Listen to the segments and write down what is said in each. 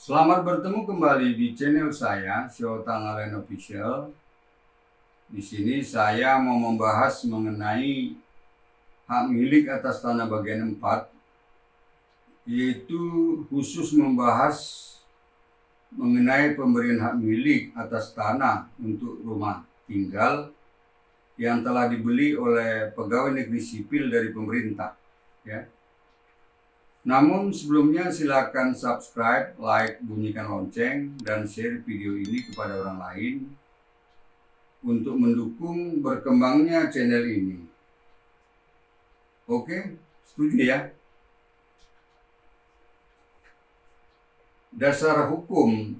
Selamat bertemu kembali di channel saya, Sio Tangalen Official. Di sini saya mau membahas mengenai hak milik atas tanah bagian 4, yaitu khusus membahas mengenai pemberian hak milik atas tanah untuk rumah tinggal yang telah dibeli oleh pegawai negeri sipil dari pemerintah. Ya. Namun sebelumnya silakan subscribe, like, bunyikan lonceng, dan share video ini kepada orang lain untuk mendukung berkembangnya channel ini. Oke, setuju ya? Dasar hukum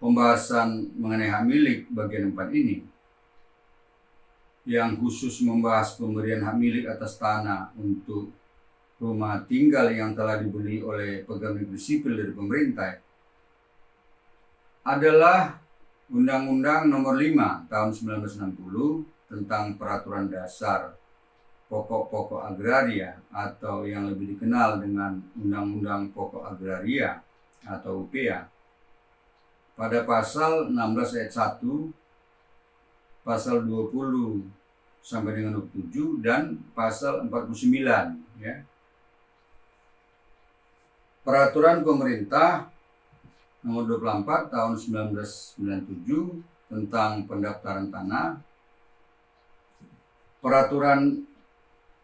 pembahasan mengenai hak milik bagian 4 ini yang khusus membahas pemberian hak milik atas tanah untuk rumah tinggal yang telah dibeli oleh pegawai negeri sipil dari pemerintah adalah Undang-Undang Nomor 5 Tahun 1960 tentang Peraturan Dasar Pokok-Pokok Agraria atau yang lebih dikenal dengan Undang-Undang Pokok Agraria atau UPA pada pasal 16 ayat 1, pasal 20 sampai dengan 27 dan pasal 49 ya. Peraturan Pemerintah Nomor 24 Tahun 1997 tentang pendaftaran tanah, Peraturan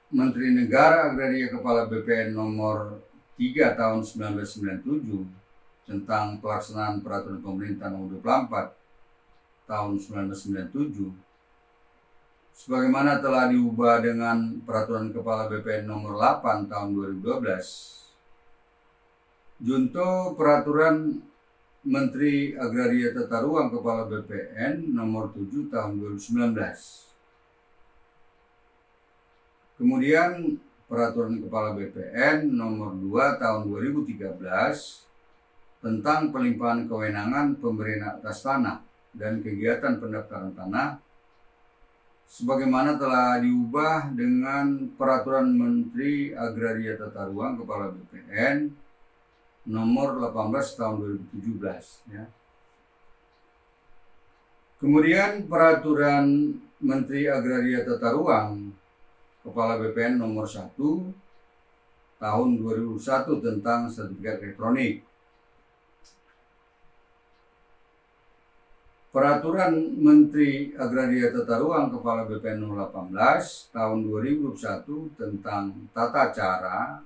Menteri Negara Agraria Kepala BPN Nomor 3 Tahun 1997 tentang pelaksanaan Peraturan Pemerintah Nomor 24 Tahun 1997 sebagaimana telah diubah dengan Peraturan Kepala BPN Nomor 8 Tahun 2012. Junto Peraturan Menteri Agraria Tata Ruang Kepala BPN Nomor 7 Tahun 2019. Kemudian Peraturan Kepala BPN Nomor 2 Tahun 2013 tentang pelimpahan kewenangan pemberian atas tanah dan kegiatan pendaftaran tanah sebagaimana telah diubah dengan Peraturan Menteri Agraria Tata Ruang Kepala BPN Nomor 18 Tahun 2017 ya. Kemudian Peraturan Menteri Agraria Tata Ruang Kepala BPN Nomor 1 Tahun 2001 tentang sertifikat elektronik. Peraturan Menteri Agraria Tata Ruang Kepala BPN Nomor 18 Tahun 2021 tentang tata cara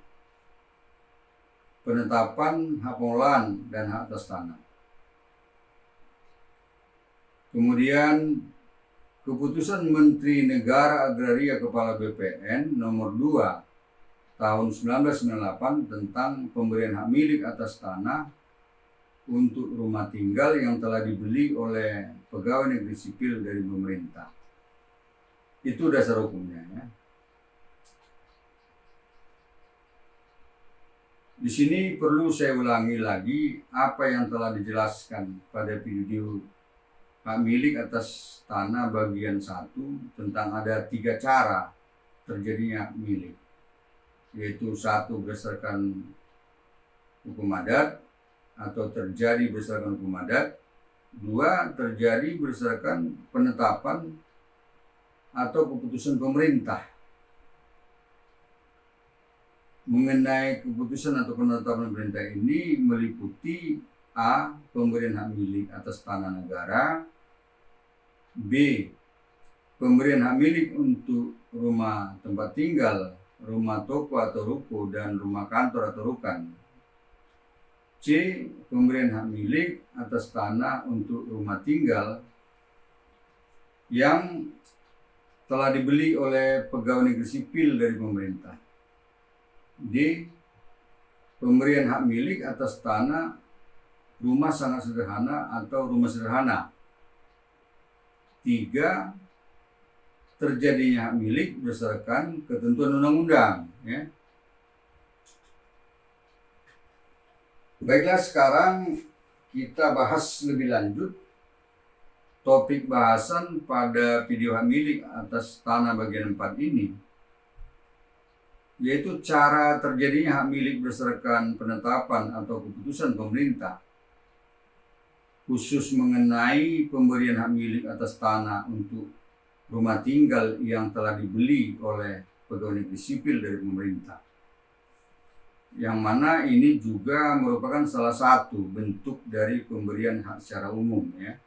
penetapan hak pengelolaan dan hak atas tanah. Kemudian Keputusan Menteri Negara Agraria Kepala BPN Nomor 2 Tahun 1998 tentang pemberian hak milik atas tanah untuk rumah tinggal yang telah dibeli oleh pegawai negeri sipil dari pemerintah. Itu dasar hukumnya ya. Di sini perlu saya ulangi lagi apa yang telah dijelaskan pada video hak milik atas tanah bagian 1 tentang ada 3 cara terjadinya hak milik, yaitu 1 berdasarkan hukum adat atau terjadi berdasarkan hukum adat, 2 terjadi berdasarkan penetapan atau keputusan pemerintah. Mengenai keputusan atau penetapan pemerintah ini meliputi A. Pemberian hak milik atas tanah negara, B. Pemberian hak milik untuk rumah tempat tinggal, rumah toko atau ruko, dan rumah kantor atau rukan, C. Pemberian hak milik atas tanah untuk rumah tinggal yang telah dibeli oleh pegawai negeri sipil dari pemerintah, D. Pemberian hak milik atas tanah rumah sangat sederhana atau rumah sederhana. 3. Terjadinya hak milik berdasarkan ketentuan undang-undang ya. Baiklah, sekarang kita bahas lebih lanjut topik bahasan pada video hak milik atas tanah bagian 4 ini, yaitu cara terjadinya hak milik berdasarkan penetapan atau keputusan pemerintah khusus mengenai pemberian hak milik atas tanah untuk rumah tinggal yang telah dibeli oleh pegawai negeri sipil dari pemerintah. Yang mana ini juga merupakan salah satu bentuk dari pemberian hak secara umum ya.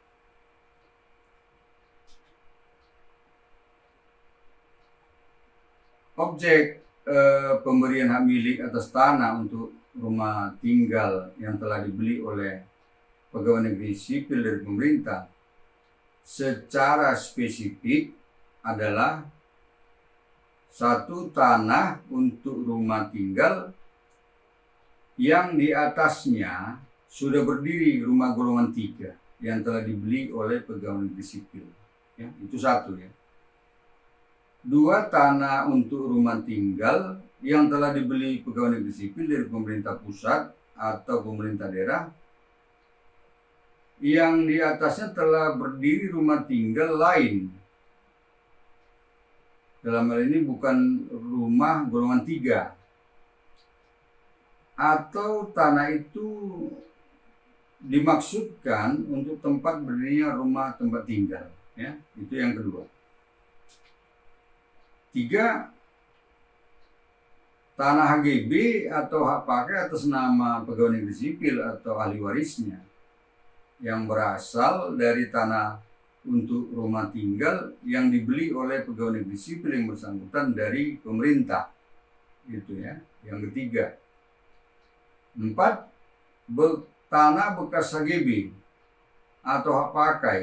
Objek pemberian hak milik atas tanah untuk rumah tinggal yang telah dibeli oleh pegawai negeri sipil dari pemerintah secara spesifik adalah satu tanah untuk rumah tinggal yang di atasnya sudah berdiri rumah golongan 3 yang telah dibeli oleh pegawai negeri sipil. Ya, itu satu ya. 2, tanah untuk rumah tinggal yang telah dibeli pegawai negeri sipil dari pemerintah pusat atau pemerintah daerah yang di atasnya telah berdiri rumah tinggal lain. Dalam hal ini bukan rumah golongan 3. Atau tanah itu dimaksudkan untuk tempat berdirinya rumah tempat tinggal. Ya, itu yang kedua. 3, tanah HGB atau hak pakai atas nama pegawai negeri sipil atau ahli warisnya yang berasal dari tanah untuk rumah tinggal yang dibeli oleh pegawai negeri sipil yang bersangkutan dari pemerintah. Itu ya, yang ketiga. 4, tanah bekas HGB atau hak pakai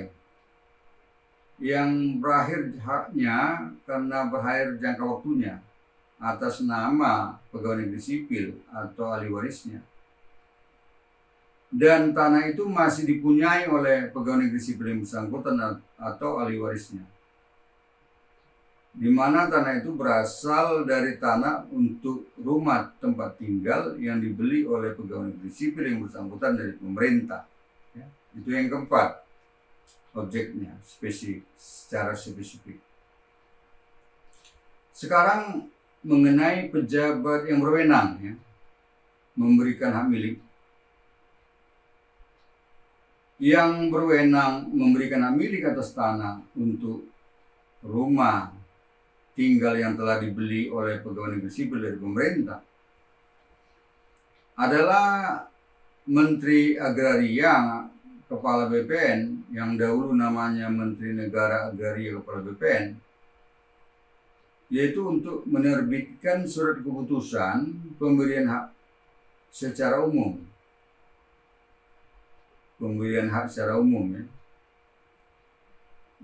yang berakhir haknya karena berakhir jangka waktunya atas nama pegawai negeri sipil atau ahli warisnya. Dan tanah itu masih dipunyai oleh pegawai negeri sipil yang bersangkutan atau ahli warisnya. Di mana tanah itu berasal dari tanah untuk rumah tempat tinggal yang dibeli oleh pegawai negeri sipil yang bersangkutan dari pemerintah. Ya, itu yang keempat, objeknya secara spesifik. Sekarang mengenai pejabat yang berwenang ya, memberikan hak milik. Yang berwenang memberikan hak milik atas tanah untuk rumah tinggal yang telah dibeli oleh pegawai negeri sipil dari pemerintah adalah Menteri Agraria Kepala BPN yang dahulu namanya Menteri Negara Agraria Kepala BPN, yaitu untuk menerbitkan surat keputusan pemberian hak secara umum. Pemberian hak secara umum ya.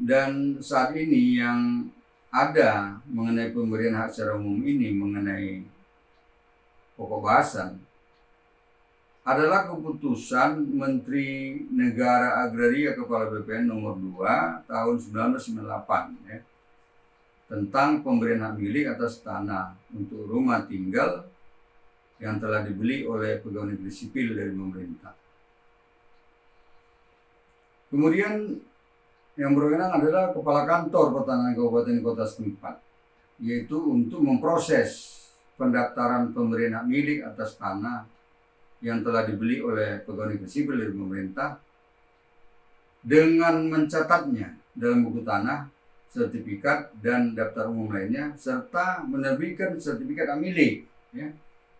Dan saat ini yang ada mengenai pemberian hak secara umum ini mengenai pokok bahasan adalah keputusan Menteri Negara Agraria Kepala BPN nomor 2 tahun 1998 ya, tentang pemberian hak milik atas tanah untuk rumah tinggal yang telah dibeli oleh pegawai negeri sipil dari pemerintah. Kemudian yang berwenang adalah Kepala Kantor Pertanahan Kabupaten Kota setempat, yaitu untuk memproses pendaftaran pemberian hak milik atas tanah yang telah dibeli oleh pegawai negeri sipil dari pemerintah dengan mencatatnya dalam buku tanah, sertifikat, dan daftar umum lainnya, serta menerbitkan sertifikat hak milik ya,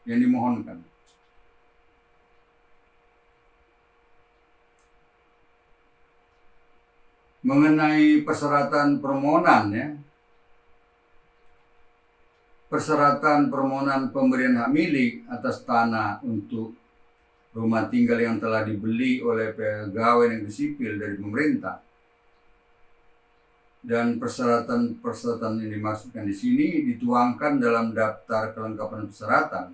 yang dimohonkan. Mengenai persyaratan permohonan ya, persyaratan permohonan pemberian hak milik atas tanah untuk rumah tinggal yang telah dibeli oleh pegawai negeri sipil dari pemerintah, dan persyaratan yang dimaksudkan di sini dituangkan dalam daftar kelengkapan persyaratan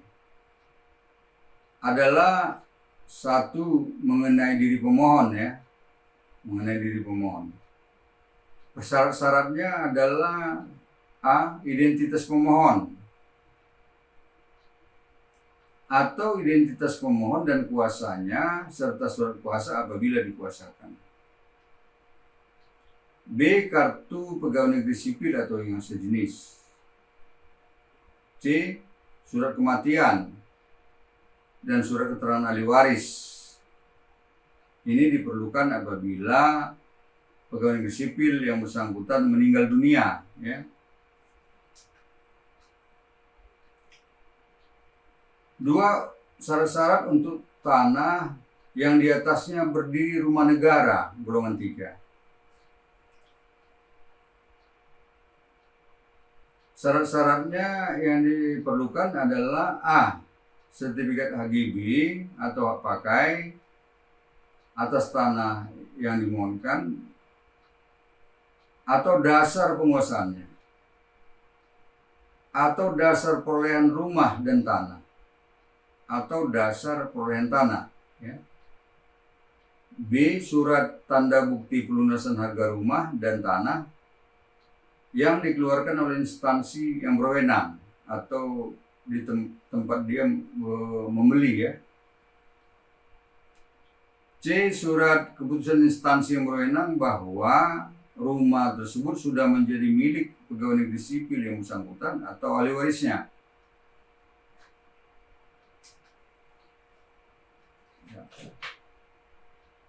adalah satu, mengenai diri pemohon ya, mengenai diri pemohon. Syarat-syaratnya adalah A. Identitas pemohon atau identitas pemohon dan kuasanya serta surat kuasa apabila dikuasakan. B. Kartu pegawai negeri sipil atau yang sejenis. C. Surat kematian dan surat keterangan ahli waris Ini diperlukan apabila pegawai negeri sipil yang bersangkutan meninggal dunia, ya. Dua, syarat-syarat untuk tanah yang di atasnya berdiri rumah negara golongan 3. Syarat-syaratnya yang diperlukan adalah A. Sertifikat HGB atau hak pakai atas tanah yang dimohonkan atau dasar penguasaannya atau dasar perolehan rumah dan tanah atau dasar perolehan tanah, ya. B. Surat tanda bukti pelunasan harga rumah dan tanah yang dikeluarkan oleh instansi yang berwenang atau di tempat dia membeli, ya. C. Surat keputusan instansi yang berwenang bahwa rumah tersebut sudah menjadi milik pegawai negeri sipil yang bersangkutan atau ahli warisnya.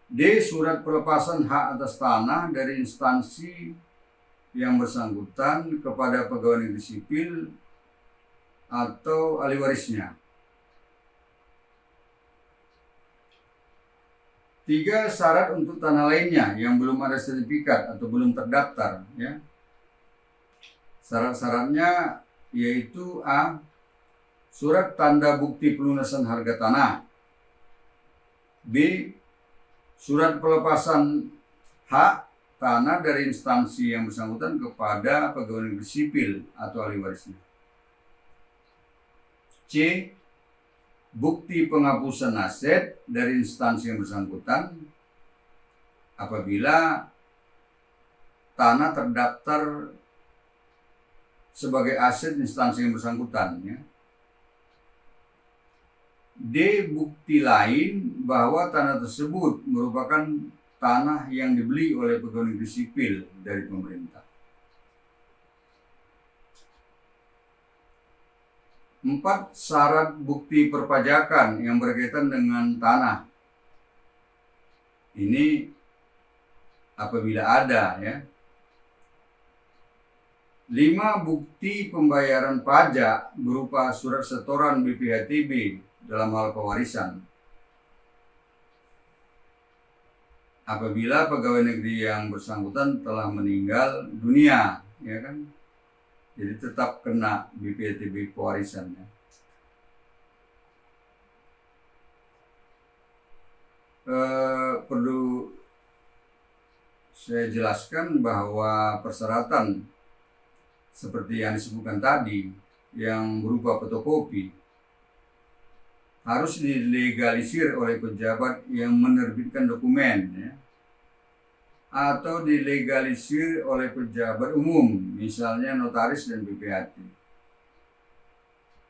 D. Surat pelepasan hak atas tanah dari instansi yang bersangkutan kepada pegawai negeri sipil atau ahli warisnya. 3. Syarat untuk tanah lainnya yang belum ada sertifikat atau belum terdaftar, ya. Syarat-syaratnya yaitu A. Surat tanda bukti pelunasan harga tanah. B. Surat pelepasan hak tanah dari instansi yang bersangkutan kepada pegawai negeri sipil atau ahli warisnya. C. Bukti penghapusan aset dari instansi yang bersangkutan apabila tanah terdaftar sebagai aset instansi yang bersangkutan, ya. D. Bukti lain bahwa tanah tersebut merupakan tanah yang dibeli oleh pegawai negeri sipil dari pemerintah. 4. Syarat bukti perpajakan yang berkaitan dengan tanah. Ini apabila ada, ya. 5. Bukti pembayaran pajak berupa surat setoran BPHTB dalam hal pewarisan. Apabila pegawai negeri yang bersangkutan telah meninggal dunia, ya kan? Jadi tetap kena BPHTB pewarisannya. Perlu saya jelaskan bahwa persyaratan seperti yang disebutkan tadi yang berupa fotokopi harus dilegalisir oleh pejabat yang menerbitkan dokumen, ya, atau dilegalisir oleh pejabat umum, misalnya notaris dan BPHT,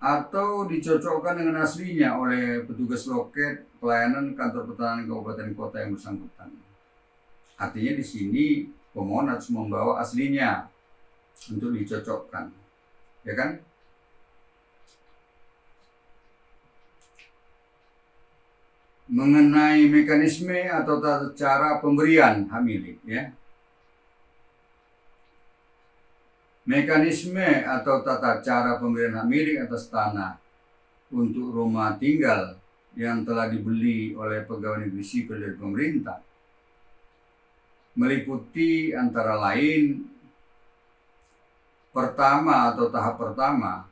atau dicocokkan dengan aslinya oleh petugas loket pelayanan kantor pertanahan kabupaten kota yang bersangkutan. Artinya di sini pemohon harus membawa aslinya untuk dicocokkan, ya kan? Mengenai mekanisme atau tata cara pemberian hak milik, ya. Mekanisme atau tata cara pemberian hak milik atas tanah untuk rumah tinggal yang telah dibeli oleh pegawai negeri sipil dari pemerintah meliputi antara lain pertama atau tahap pertama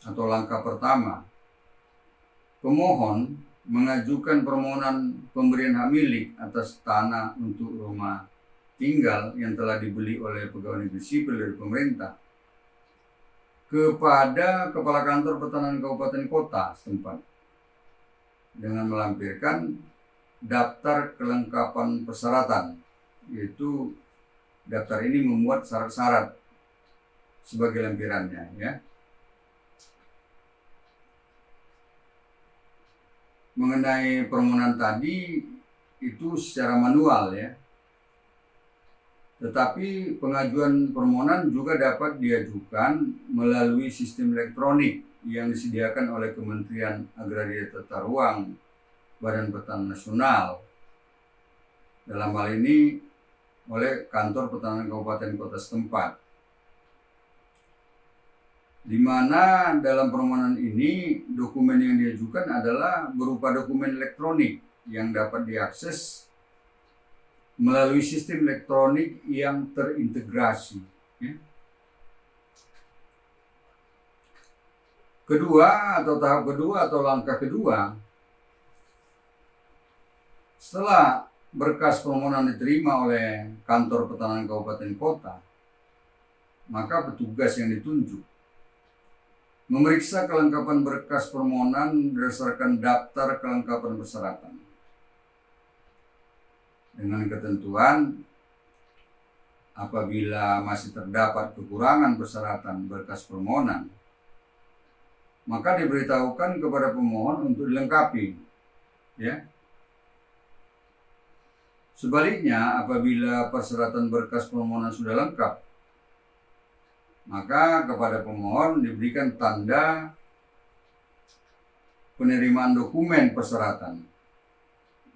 atau langkah pertama, pemohon mengajukan permohonan pemberian hak milik atas tanah untuk rumah tinggal yang telah dibeli oleh pegawai negeri sipil dari pemerintah kepada Kepala Kantor Pertanahan Kabupaten Kota setempat dengan melampirkan daftar kelengkapan persyaratan, yaitu daftar ini memuat syarat-syarat sebagai lampirannya, ya. Mengenai permohonan tadi itu secara manual, ya. Tetapi pengajuan permohonan juga dapat diajukan melalui sistem elektronik yang disediakan oleh Kementerian Agraria Tata Ruang, Badan Pertanahan Nasional, dalam hal ini oleh kantor pertanahan kabupaten kota setempat, di mana dalam permohonan ini dokumen yang diajukan adalah berupa dokumen elektronik yang dapat diakses melalui sistem elektronik yang terintegrasi. Kedua atau tahap kedua atau langkah kedua, setelah berkas permohonan diterima oleh kantor pertanahan kabupaten kota, maka petugas yang ditunjuk memeriksa kelengkapan berkas permohonan berdasarkan daftar kelengkapan persyaratan dengan ketentuan apabila masih terdapat kekurangan persyaratan berkas permohonan, maka diberitahukan kepada pemohon untuk dilengkapi, ya. Sebaliknya, apabila persyaratan berkas permohonan sudah lengkap, maka kepada pemohon diberikan tanda penerimaan dokumen persyaratan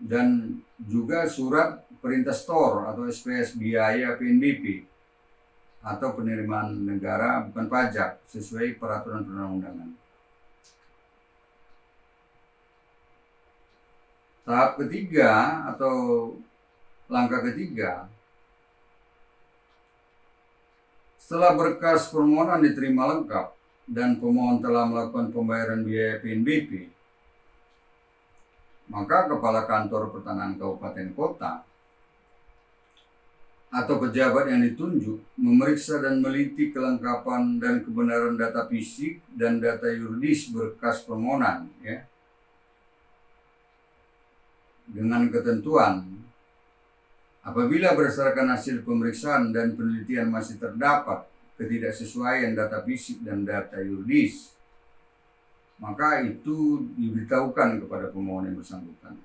dan juga surat perintah store atau SPS biaya PNBP atau penerimaan negara bukan pajak sesuai peraturan perundang-undangan. Tahap ketiga atau langkah ketiga, setelah berkas permohonan diterima lengkap dan pemohon telah melakukan pembayaran biaya PNBP, maka Kepala Kantor Pertanahan Kabupaten Kota atau pejabat yang ditunjuk memeriksa dan meliti kelengkapan dan kebenaran data fisik dan data yuridis berkas permohonan, ya, dengan ketentuan apabila berdasarkan hasil pemeriksaan dan penelitian masih terdapat ketidaksesuaian data fisik dan data yuridis, maka itu diberitahukan kepada pemohon yang bersangkutan.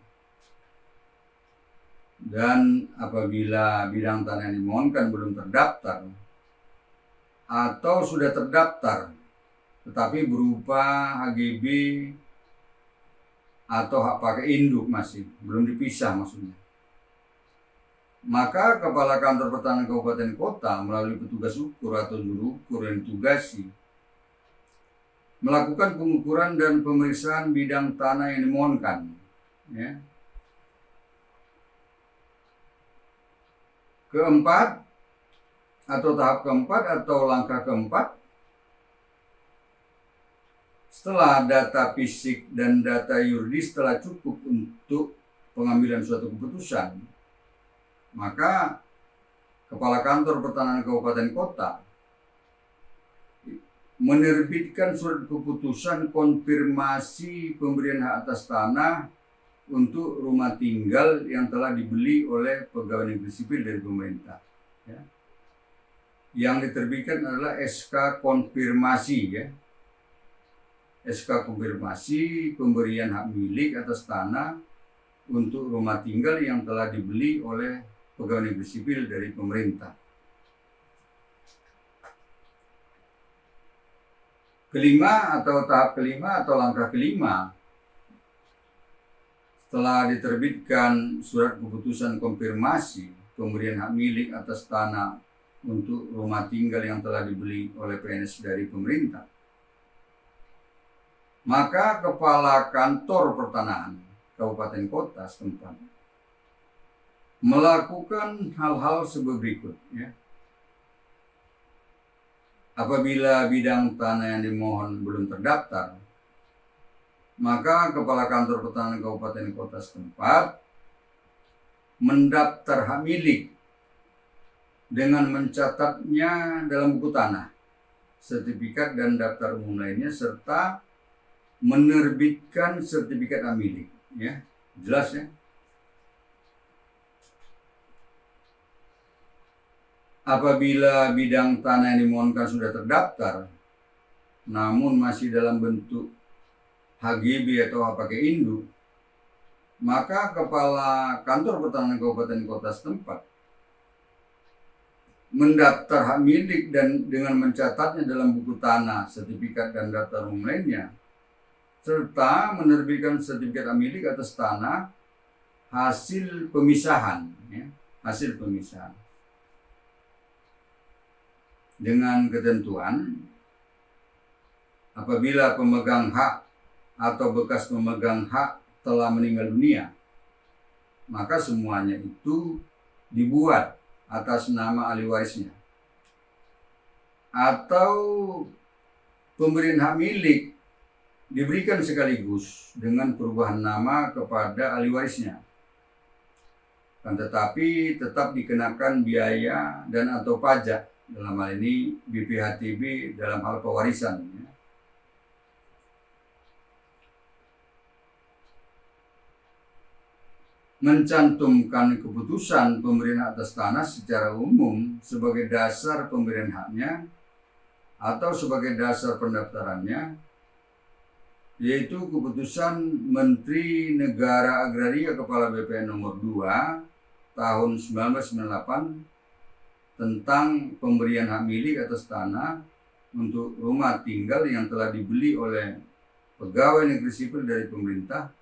Dan apabila bidang tanah yang dimohonkan belum terdaftar atau sudah terdaftar tetapi berupa HGB atau hak pakai induk masih belum dipisah maksudnya, maka Kepala Kantor Pertanahan Kabupaten Kota melalui petugas ukur atau juru ukur yang ditugasi melakukan pengukuran dan pemeriksaan bidang tanah yang dimohonkan, ya. Keempat atau tahap keempat atau langkah keempat, setelah data fisik dan data yuridis telah cukup untuk pengambilan suatu keputusan, maka Kepala Kantor Pertanahan Kabupaten Kota menerbitkan surat keputusan konfirmasi pemberian hak atas tanah untuk rumah tinggal yang telah dibeli oleh pegawai negeri sipil dari pemerintah, ya. Yang diterbitkan adalah SK konfirmasi, ya. SK konfirmasi pemberian hak milik atas tanah untuk rumah tinggal yang telah dibeli oleh pegawai negeri sipil dari pemerintah. Kelima atau tahap kelima atau langkah kelima, setelah diterbitkan surat keputusan konfirmasi pemberian hak milik atas tanah untuk rumah tinggal yang telah dibeli oleh PNS dari pemerintah, maka Kepala Kantor Pertanahan Kabupaten Kota setempat melakukan hal-hal sebagai berikut, ya. Apabila bidang tanah yang dimohon belum terdaftar, maka Kepala Kantor Pertanahan Kabupaten Kota setempat mendaftar hak milik dengan mencatatnya dalam buku tanah, sertifikat dan daftar umum lainnya, serta menerbitkan sertifikat hak milik, ya. Jelas, ya. Apabila bidang tanah yang dimohonkan sudah terdaftar namun masih dalam bentuk HGB atau hak pakai induk, maka Kepala Kantor Pertanahan Kabupaten Kota setempat mendaftar hak milik dan dengan mencatatnya dalam buku tanah, sertifikat dan daftar umum lainnya, serta menerbitkan sertifikat hak milik atas tanah hasil pemisahan, ya, hasil pemisahan dengan ketentuan apabila pemegang hak atau bekas pemegang hak telah meninggal dunia, maka semuanya itu dibuat atas nama ahli warisnya, atau pemberian hak milik diberikan sekaligus dengan perubahan nama kepada ahli warisnya, kan tetapi tetap dikenakan biaya dan atau pajak, dalam hal ini BPHTB dalam hal pewarisan. Mencantumkan keputusan pemberian hak atas tanah secara umum sebagai dasar pemberian haknya atau sebagai dasar pendaftarannya, yaitu keputusan Menteri Negara Agraria Kepala BPN nomor 2 tahun 1998 tentang pemberian hak milik atas tanah untuk rumah tinggal yang telah dibeli oleh pegawai negeri sipil dari pemerintah,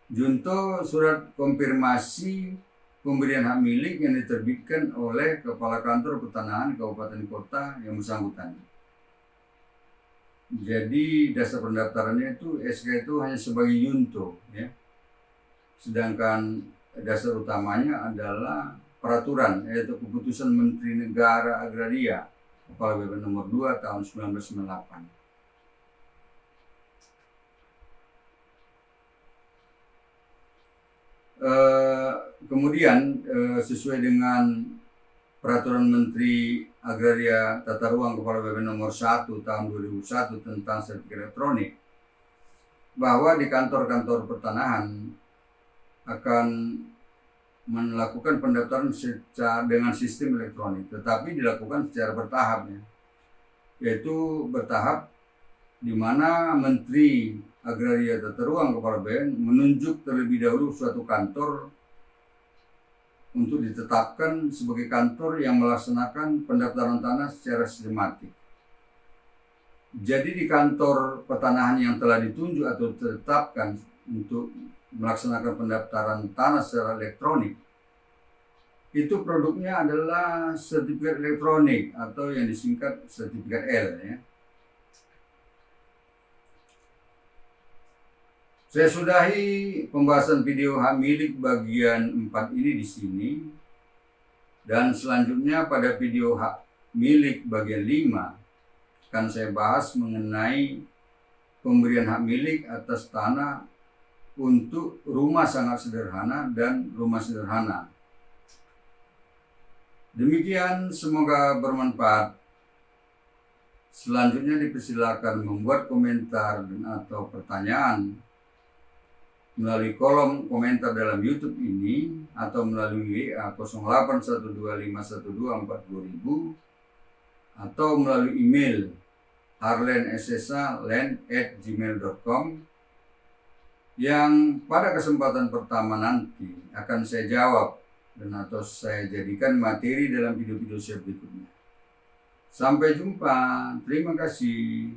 junto surat konfirmasi pemberian hak milik yang diterbitkan oleh Kepala Kantor Pertanahan Kabupaten Kota yang bersangkutan. Jadi dasar pendaftarannya itu SK itu hanya sebagai junto, ya. Sedangkan dasar utamanya adalah peraturan, yaitu keputusan Menteri Negara Agraria Kepala BPN nomor 2 tahun 1998. Kemudian sesuai dengan Peraturan Menteri Agraria Tata Ruang Kepala BPN nomor 1 tahun 2001 tentang sertifikat elektronik, bahwa di kantor-kantor pertanahan akan melakukan pendaftaran dengan sistem elektronik, tetapi dilakukan secara bertahap, ya. Yaitu bertahap di mana Menteri Agraria Tata Ruang Kepala BPN menunjuk terlebih dahulu suatu kantor untuk ditetapkan sebagai kantor yang melaksanakan pendaftaran tanah secara sistematik. Jadi di kantor pertanahan yang telah ditunjuk atau ditetapkan untuk melaksanakan pendaftaran tanah secara elektronik, itu produknya adalah sertifikat elektronik atau yang disingkat sertifikat L, ya. Saya sudahi pembahasan video hak milik bagian 4 ini di sini, dan selanjutnya pada video hak milik bagian 5 akan saya bahas mengenai pemberian hak milik atas tanah untuk rumah sangat sederhana dan rumah sederhana. Demikian, semoga bermanfaat. Selanjutnya dipersilakan membuat komentar dan atau pertanyaan melalui kolom komentar dalam YouTube ini atau melalui WA 081251242000 atau melalui email harlenessa@gmail.com yang pada kesempatan pertama nanti akan saya jawab dan atau saya jadikan materi dalam video-video saya berikutnya. Sampai jumpa. Terima kasih.